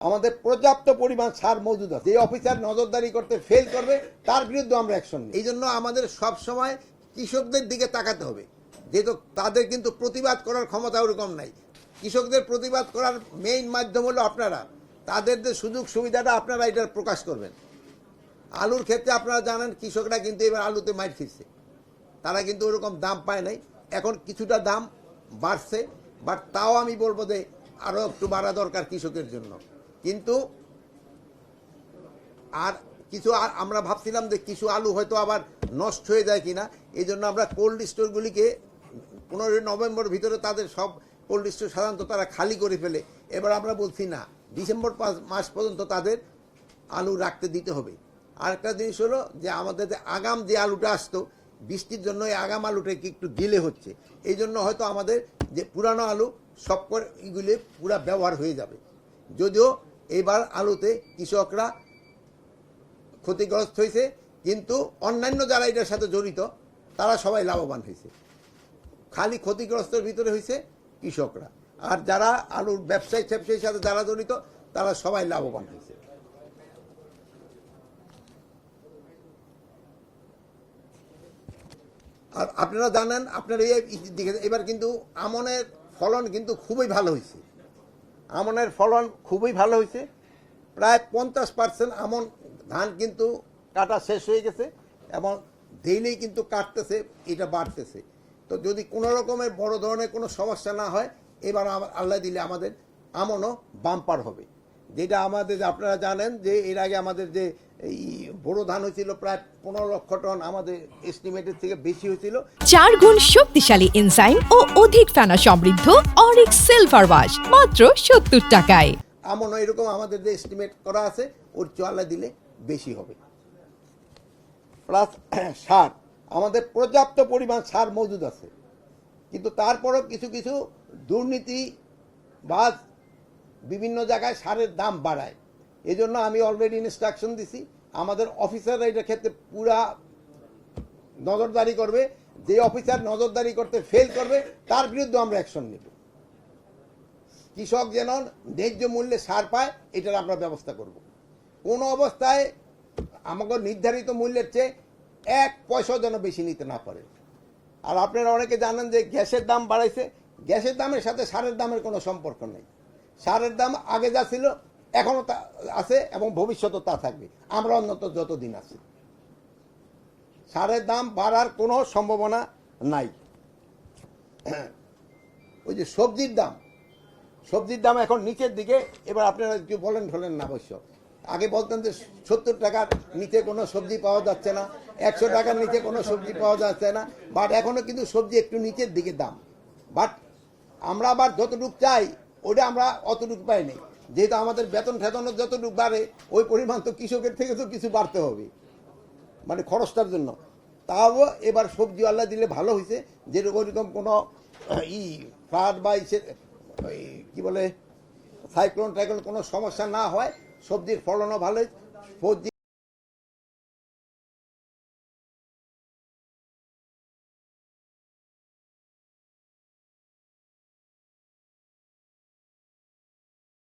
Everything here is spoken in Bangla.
আমাদের পর্যাপ্ত পরিমাণ সার মজুদ আছে। যে অফিসার নজরদারি করতে ফেল করবে তার বিরুদ্ধে আমরা অ্যাকশন নিই। এই জন্য আমাদের সব সময় কৃষকদের দিকে তাকাতে হবে, যেহেতু তাদের কিন্তু প্রতিবাদ করার ক্ষমতা ওরকম নাই। কৃষকদের প্রতিবাদ করার মেইন মাধ্যম হলো আপনারা, তাদের যে সুযোগ সুবিধাটা আপনারা এটার প্রকাশ করবেন। আলুর ক্ষেত্রে আপনারা জানেন কৃষকরা কিন্তু এবার আলুতে মাইর খেয়েছে, তারা কিন্তু ওরকম দাম পায় নাই। এখন কিছুটা দাম বাড়ছে, বাট তাও আমি বলবো যে আরও একটু বাড়া দরকার কৃষকের জন্য। কিন্তু আর কিছু আমরা ভাবছিলাম যে কিছু আলু হয়তো আবার নষ্ট হয়ে যায় কিনা, এই জন্য আমরা কোল্ড স্টোরগুলিকে 15 নভেম্বর ভিতরে তাদের সব কোল্ড স্টোর সাধারণত তারা খালি করে ফেলে। এবার আমরা বলছি না, ডিসেম্বর মাস পর্যন্ত তাদের আলু রাখতে দিতে হবে। আরেকটা জিনিস হলো যে আমাদের যে আগাম যে আলুটা আসতো, বৃষ্টির জন্য এই আগাম আলুটাকে একটু ডিলে হচ্ছে, এই জন্য হয়তো আমাদের যে পুরানো আলু সব এগুলি পুরা ব্যবহার হয়ে যাবে। যদিও এবার আলুতে কৃষকরা ক্ষতিগ্রস্ত হয়েছে, কিন্তু অন্যান্য যারা এটার সাথে জড়িত তারা সবাই লাভবান হয়েছে। খালি ক্ষতিগ্রস্তের ভিতরে হয়েছে কৃষকরা, আর যারা আলুর ব্যবসায়ীর সাথে যারা জড়িত তারা সবাই লাভবান হয়েছে। আর আপনারা জানেন, আপনারা এবার কিন্তু আমনের ফলন কিন্তু খুবই ভালো হয়েছে। আমনের ফলন খুবই ভালো হয়েছে, প্রায় 50% আমন ধান কিন্তু কাটা শেষ হয়ে গেছে এবং ডেইলি কিন্তু কাটতেছে, এটা বাড়তেছে। তো যদি কোনো রকমের বড় ধরনের কোনো সমস্যা না হয়, এবার আল্লাহ দিলে আমাদের আমনও বাম্পার হবে। যেটা আমাদের আপনারা জানেন যে এর আগে আমাদের যে এই বড় ধান হয়েছিল প্রায় 15 লক্ষ টন, আমাদের এস্টিমেটের থেকে বেশি হয়েছিল। 4 গুণ শক্তিশালী এনজাইম ও অধিক ফেনা সমৃদ্ধ অরিক সিলভার ওয়াশ মাত্র 70 টাকায়। আমনও এরকম আমাদের যে এস্টিমেট করা আছে ওর আল্লাহ দিলে বেশি হবে। প্লাস সার, আমাদের পর্যাপ্ত পরিমাণ সার মজুদ আছে, কিন্তু তারপরও কিছু কিছু দুর্নীতি বা বিভিন্ন জায়গায় সারের দাম বাড়ায়। এই জন্য আমি অলরেডি ইনস্ট্রাকশন দিছি, আমাদের অফিসাররা এটার ক্ষেত্রে পুরা নজরদারি করবে। যে অফিসার নজরদারি করতে ফেল করবে তার বিরুদ্ধে আমরা অ্যাকশন নেব। কৃষক যেন ন্যায্য মূল্যে সার পায়, এটার আমরা ব্যবস্থা করব। কোনো অবস্থায় আমাকে নির্ধারিত মূল্যের চেয়ে 1 পয়সাও যেন বেশি নিতে না পারে। আর আপনারা অনেকে জানেন যে গ্যাসের দাম বাড়াইছে, গ্যাসের দামের সাথে সারের দামের কোনো সম্পর্ক নেই। সারের দাম আগে যা ছিল এখনও তা আছে এবং ভবিষ্যতেও তা থাকবে, আমরা অন্তত যতদিন আছি। সারের দাম বাড়ার কোনো সম্ভাবনা নাই। ওই যে সবজির দাম এখন নিচের দিকে। এবার আপনারা একটু বলেন না, অবশ্য আগে বলতেন যে 70 টাকার নিচে কোনো সবজি পাওয়া যাচ্ছে না, 100 টাকার নিচে কোনো সবজি পাওয়া যাচ্ছে না, বাট এখনও কিন্তু সবজি একটু নিচের দিকে দাম। বাট আমরা আবার যতটুকু চাই ওটা আমরা অতটুকু পাইনি, যেহেতু আমাদের বেতন ঠেতনের যতটুকু বাড়ে ওই পরিমাণ তো কৃষকের থেকে তো কিছু বাড়তে হবে, মানে খরচটার জন্য। তাও এবার সবজি আল্লাহ দিলে ভালো হয়েছে, যেরকম কোনো ফ্লাড বা কি বলে সাইক্লোন কোনো সমস্যা না হয়, সবজির ফলনও ভালো।